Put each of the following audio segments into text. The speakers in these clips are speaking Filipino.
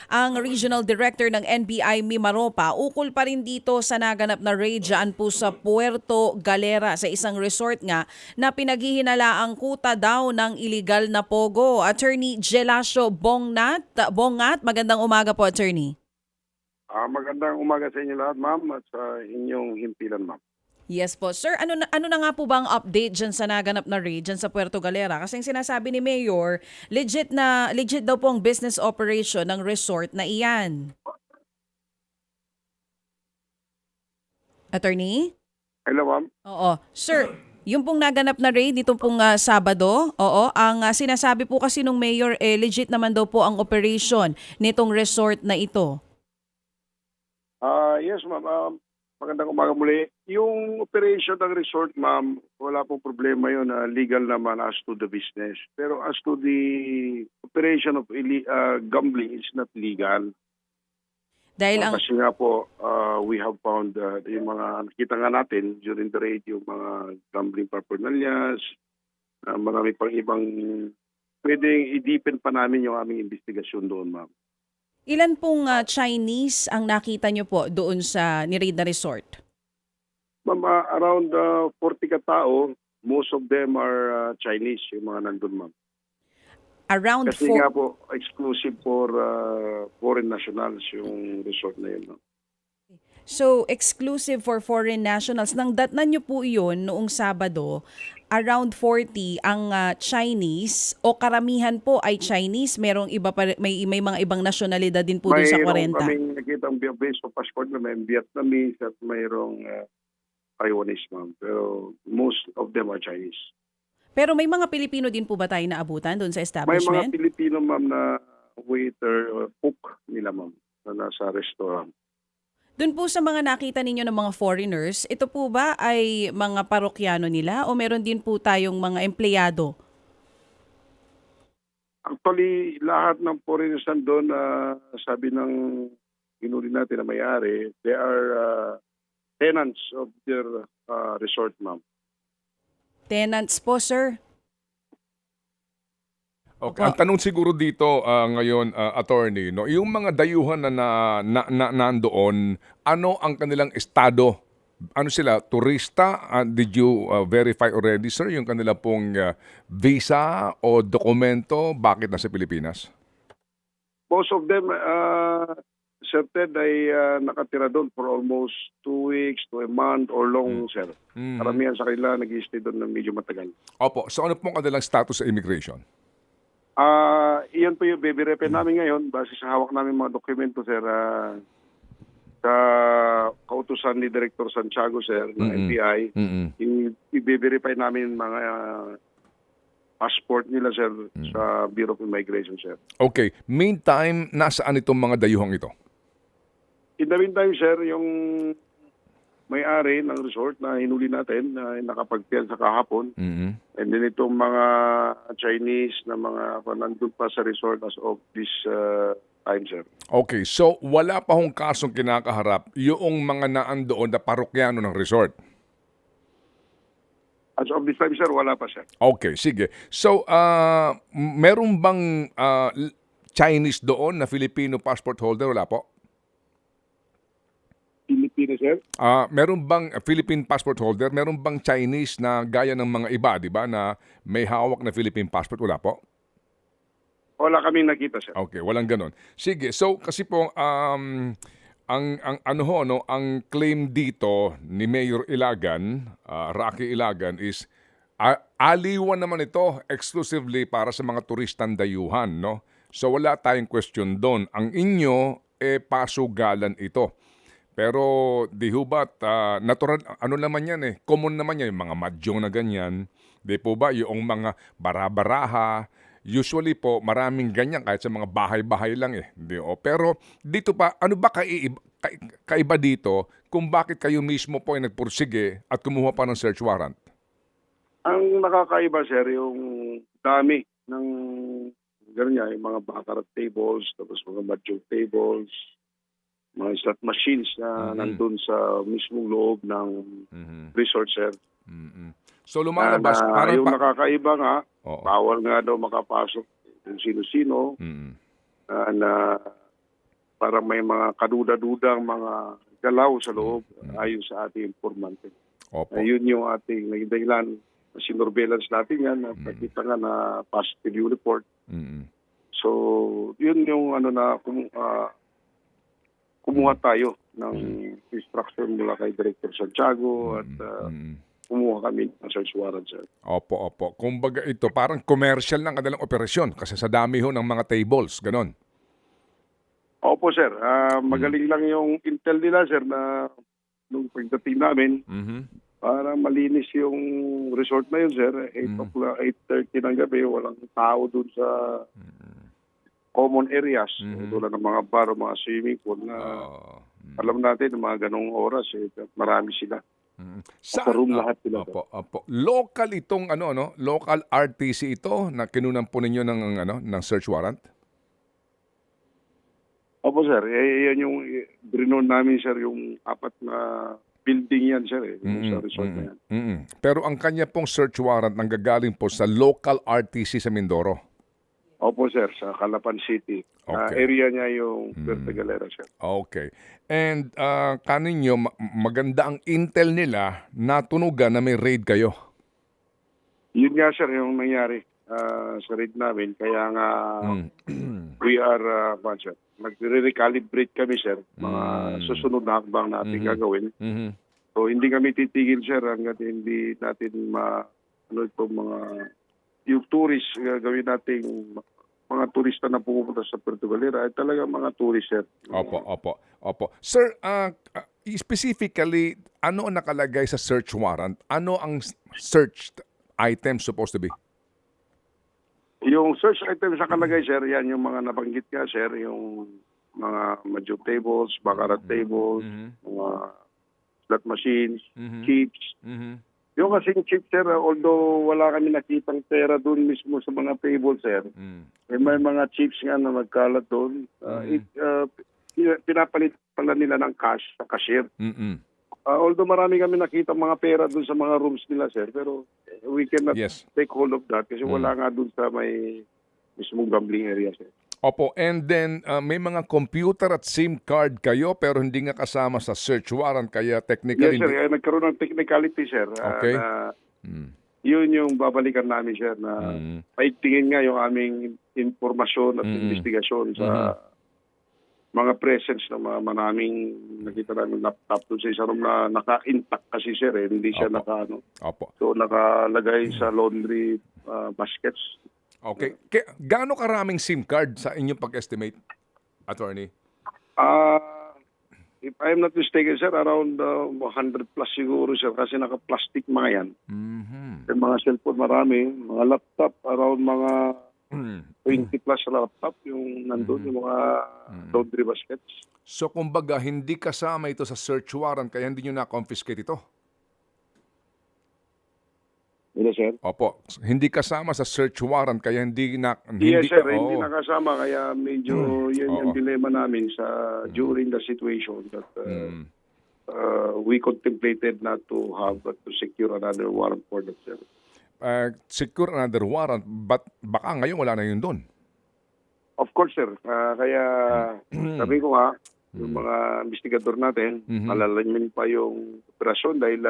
ang Regional Director ng NBI Mimaropa. Ukol pa rin dito sa naganap na raid dyan po sa Puerto Galera sa isang resort nga na pinaghihinalaang kuta daw ng iligal na pogo. Attorney Gelasio Bongat, magandang umaga po, Attorney. Magandang umaga sa inyo lahat, ma'am, at sa inyong himpilan, ma'am. Yes po. Sir, ano na nga po ba ang update dyan sa naganap na raid dyan sa Puerto Galera? Kasi yung sinasabi ni Mayor, legit daw po ang business operation ng resort na iyan. Attorney? Hello, ma'am. Oo. Sir, yung pong naganap na raid nitong pong Sabado, oo, ang sinasabi po kasi nung Mayor, legit naman daw po ang operation nitong resort na ito. Yes, ma'am. Magandang umaga muli. Yung operation ng resort, ma'am, wala pong problema yun. Legal naman as to the business. Pero as to the operation of gambling is not legal. Dahil ang Kasi nga po, we have found yung mga nakita nga natin during the raid, yung mga gambling paraphernalias, marami pang ibang pwedeng i-deepen pa namin yung aming investigasyon doon, ma'am. ilan pong Chinese ang nakita nyo po doon sa ni-raid na resort? Ma'am, around 40 katao, most of them are Chinese, yung mga nandun, ma'am. Around Kasi nga po, exclusive for foreign nationals yung resort na yun, ma'am. So, exclusive for foreign nationals. Nang datnan nyo po yun noong Sabado, around 40 ang Chinese o karamihan po ay Chinese. Merong iba pa, may mga ibang nasyonalidad din po dun sa Mayroong 40. kaming nakitang base of passport na may Vietnamese at mayroong Taiwanese, ma'am. Pero most of them are Chinese. Pero may mga Pilipino din po ba tayo naabutan doon sa May mga establishment? Pilipino, ma'am, na waiter or cook nila, ma'am, na nasa restaurant. Doon po sa mga nakita ninyo ng mga foreigners, ito po ba ay mga parokyano nila o meron din po tayong mga empleyado? Actually, lahat ng foreigners nandun, sabi ng hinuli natin na may-ari, they are tenants of their resort, ma'am. Tenants po, sir. Okay. Opo. Ang tanong siguro dito ngayon, attorney, no, yung mga dayuhan na nandoon, ano ang kanilang estado? Ano sila, turista? Did you verify already, sir, yung kanila pong visa o dokumento? Bakit nasa Pilipinas? Most of them, Sir Ted, ay nakatira doon for almost 2 weeks to a month or long, sir. Karamihan sa kanila nag-i-stay doon ng medyo matagal. Opo. So ano pong kanilang status sa immigration? Iyan po yung baby-repen namin ngayon base sa hawak namin mga dokumento, sir. Sa kautusan ni Director Santiago, sir, ng NBI, i-verify namin mga passport nila, sir, sa Bureau of Immigration, sir. Okay. Meantime, nasaan itong mga dayuhang ito? In the meantime, sir, yung may-ari ng resort na hinuli natin na nakapagpian sa kahapon, and then itong mga Chinese na mga nandun pa sa resort as of this time, sir. Okay, so wala pa hong kasong kinakaharap yung mga naandoon na parokyano ng resort. As of this time, sir, wala pa, sir. Okay, sige. So, meron bang Chinese doon na Filipino passport holder? Wala po? Pilipinas, sir? Meron bang Philippine passport holder? Meron bang Chinese na gaya ng mga iba, di ba, na may hawak na Philippine passport? Wala po? Wala kaming nakita, sir. Okay, walang ganon. Sige, so kasi po ang ano ho, no, ang claim dito ni Mayor Ilagan, Rocky Ilagan is aliwan naman ito exclusively para sa mga turistang dayuhan, no? So wala tayong question doon. Ang inyo pasugalan ito. Pero di ho ba't natural, ano naman yan common naman yan, yung mga madyong na ganyan. Di po ba, yung mga barabaraha, usually po maraming ganyan kahit sa mga bahay-bahay lang Di, pero dito pa, ano ba kaiba dito kung bakit kayo mismo po ay nagpursige at kumuha pa ng search warrant? Ang nakakaiba, sir, yung dami ng ganyan, yung mga baccarat tables, tapos mga mahjong tables, mga slot machines na nandun sa mismong loob ng resort, sir. So lumalabas, Yung nakakaiba nga, Oo. bawal nga daw makapasok kung sino-sino, na parang may mga kaduda-dudang mga galaw sa loob ayon sa ating informante. Opo. Yun yung ating naging dahilan. Sinurveillance natin yan at nakita nga na positive yung report. Mm-mm. So, yun yung kumuha tayo ng instruction mula kay Director Santiago at kumuha kami ng search warrant, sir. Opo. Kumbaga ito, parang commercial ng kanilang operasyon kasi sa dami ho ng mga tables, ganon. Opo, sir. Magaling lang yung intel nila, sir, na nung pagdating namin, para malinis yung resort na yun, sir. 8:30 ng gabi, walang tao dun sa common areas. Tulad ng mga bar, mga swimming pool na alam natin, mga ganong oras, marami sila. Sa room lahat sila. Opo. Local itong local RTC ito na kinunan po ninyo ng search warrant? Opo, sir. Yan yung brinon namin, sir, yung 4 na building yan, sir, yung sa resort na yan. Pero ang kanya pong search warrant nanggagaling po sa local RTC sa Mindoro. Opo, sir, sa Calapan City. Okay. Area niya yung Puerto Galera, sir. Okay. And kaninyo, maganda ang intel nila na tunugan na may raid kayo. Yun nga, sir, yung nangyari sa raid namin. Kaya nga, we are, sir, nagre-recalibrate kami, sir. Mga susunod na hakbang natin gagawin. So, hindi kami titigil, sir, hanggat hindi natin yung tourist, gawin natin mga turista na pumunta sa Puerto Galera ay talaga mga tourist, sir. Opo. Sir, specifically, ano ang nakalagay sa search warrant? Ano ang searched item supposed to be? Yung search item sa kalagay, sir, yan yung mga nabanggit ka, sir, yung mga mahjong tables, baccarat tables, mga slot machines, chips. Yung kasing chips, sir, although wala kami nakitang pera doon mismo sa mga tables, sir, may mga chips nga na nagkalat doon. Pinapalit pala nila ng cash sa cashier. Although marami kami nakita mga pera doon sa mga rooms nila, sir, pero we cannot take hold of that kasi wala nga doon sa may mismong gambling area, sir. Opo, and then may mga computer at SIM card kayo pero hindi nga kasama sa search warrant kaya technically... Yes, sir. Nagkaroon ng technicality, sir. Okay. Yun yung babalikan namin, sir, na paigtingin nga yung aming informasyon at investigasyon sa mga presence ng mga maraming nakita namin laptop doon sa isang room na naka-intact kasi, sir. Hindi siya So, nakalagay sa laundry baskets. Okay. Gaano karaming SIM card sa inyong pag-estimate, attorney? If I'm not mistaken, sir, around 100 plus siguro, sir, kasi naka-plastic mga yan. Yung mga cellphone marami, mga laptop, around mga 20 plus laptop yung nandun, yung mga laundry baskets. So, kumbaga, hindi kasama ito sa search warrant kaya hindi nyo na-confiscate ito? Yes, sir. Opo. Hindi kasama sa search warrant kaya hindi Yes, sir. Hindi nakasama kaya medyo yan yung dilema namin during the situation that we contemplated not to have but to secure another warrant for that, sir. Secure another warrant but baka ngayon wala na yun doon. Of course, sir. Kaya sabi ko nga, yung mga investigador natin, malalamin pa yung operasyon dahil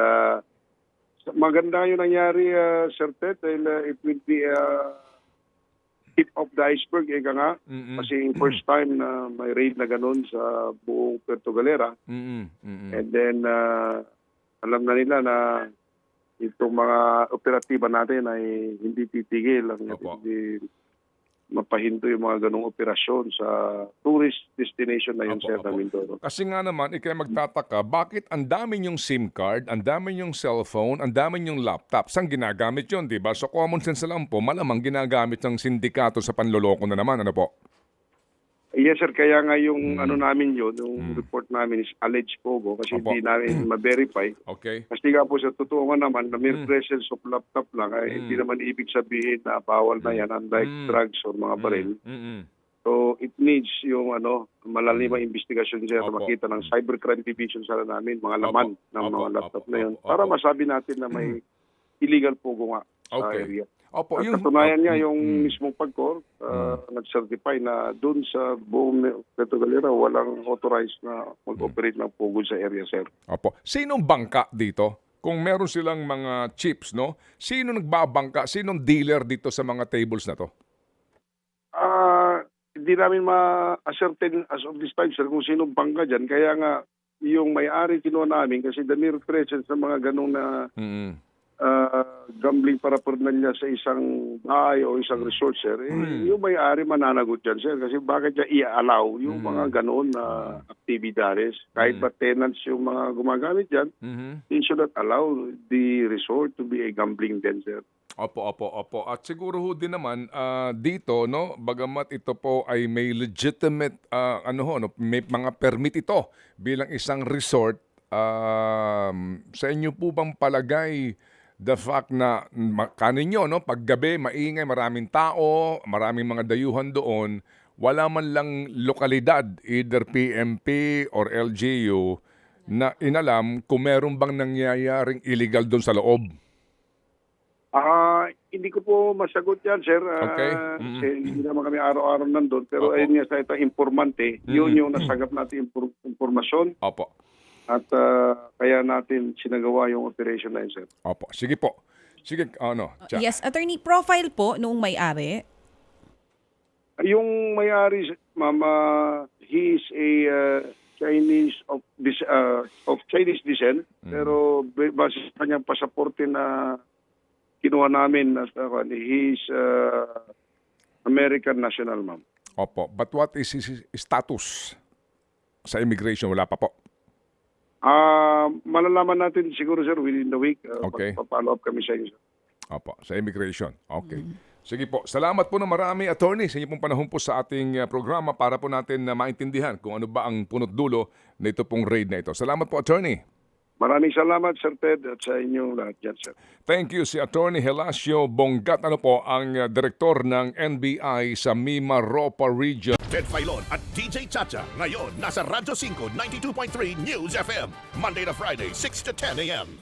maganda yung nangyari, Sir Ted, dahil it will be tip of the iceberg, ika nga. Kasi first time na may raid na ganun sa buong Puerto Galera. And then, alam na nila na itong mga operatiba natin ay hindi titigil. Hindi mapahinto yung mga ganong operasyon sa tourist destination na yun, sir, na Mindoro. Kasi nga naman, ikay magtataka, bakit ang dami yung SIM card, ang dami yung cellphone, ang dami yung laptop, saan ginagamit yun, di ba? So common sense lang po, malamang ginagamit ng sindikato sa panloloko na naman, ano po? Yes, sir. Kaya nga yung namin yun, yung report namin is alleged pogo kasi hindi namin ma-verify. Okay. Kasi nga po sa totoo nga naman, na mere presence of laptop lang, ay hindi naman ibig sabihin na bawal na yan, unlike drugs o mga baril. So it needs yung malalimang investigasyon, sir, na makita ng cybercrime division sana namin, mga laman ng mga laptop na yun, para masabi natin na may illegal pogo nga sa area. Opo, At katunayan niya yung mismong pagkor, nag-certify na doon sa buong Puerto Galera walang authorized na mag-operate ng pugod sa area, sir. Opo. Sinong bangka dito? Kung meron silang mga chips, no? Sino nagbabangka? Sinong dealer dito sa mga tables na to? Hindi namin ma-ascertain as of this time, sir, kung sinong bangka dyan. Kaya nga, yung may-ari kinuha namin kasi the mere presence ng mga ganong na gambling paraphernalia sa isang bahay o isang resort, sir, yung may-ari mananagot dyan, sir. Kasi bakit niya i-allow yung mga ganon na aktibidades? Kahit ba tenants yung mga gumagamit dyan, they should not allow the resort to be a gambling den, sir. Opo. At siguro ho din naman dito, no, bagamat ito po ay may legitimate may mga permit ito bilang isang resort, sa inyo po bang palagay the fact na kaninyo, no, paggabi maingay, maraming tao, maraming mga dayuhan doon, wala man lang lokalidad, either PMP or LGU na inalam kung meron bang nangyayaring illegal doon sa loob? Hindi ko po masagot yan, sir. Okay. Kasi hindi naman kami araw-araw nandun. Pero Opo. ayun nga sa itong informante, yun yung nasagap natin informasyon. Opo. At kaya natin sinagawa yung operation na yun, sir. Opo. Sige po. Sige, Cha. Yes, attorney, profile po noong may-ari. Yung may-ari, mama, he is a Chinese of Chinese descent. Pero base sa kanyang pasaporte na kinuha namin, he's American national, ma'am. Opo. But what is his status sa immigration? Wala pa po. Malalaman natin siguro, sir, within the week. Okay. Papalo up kami sa inyo, sir. Opo. Sa immigration. Okay. Sige po. Salamat po na marami, attorney, sa inyong pong panahon po sa ating programa para po natin na maintindihan kung ano ba ang punot dulo na ito pong raid na ito. Salamat po, attorney. Maraming salamat, Sir Ted, at sa inyong lahat dyan, sir. Thank you si Attorney Helasio Bongat, ang direktor ng NBI sa Mimaropa Region. Ted Filon at DJ Chacha. Ngayon, nasa Radyo 5, 92.3 News FM. Monday to Friday, 6 to 10 a.m.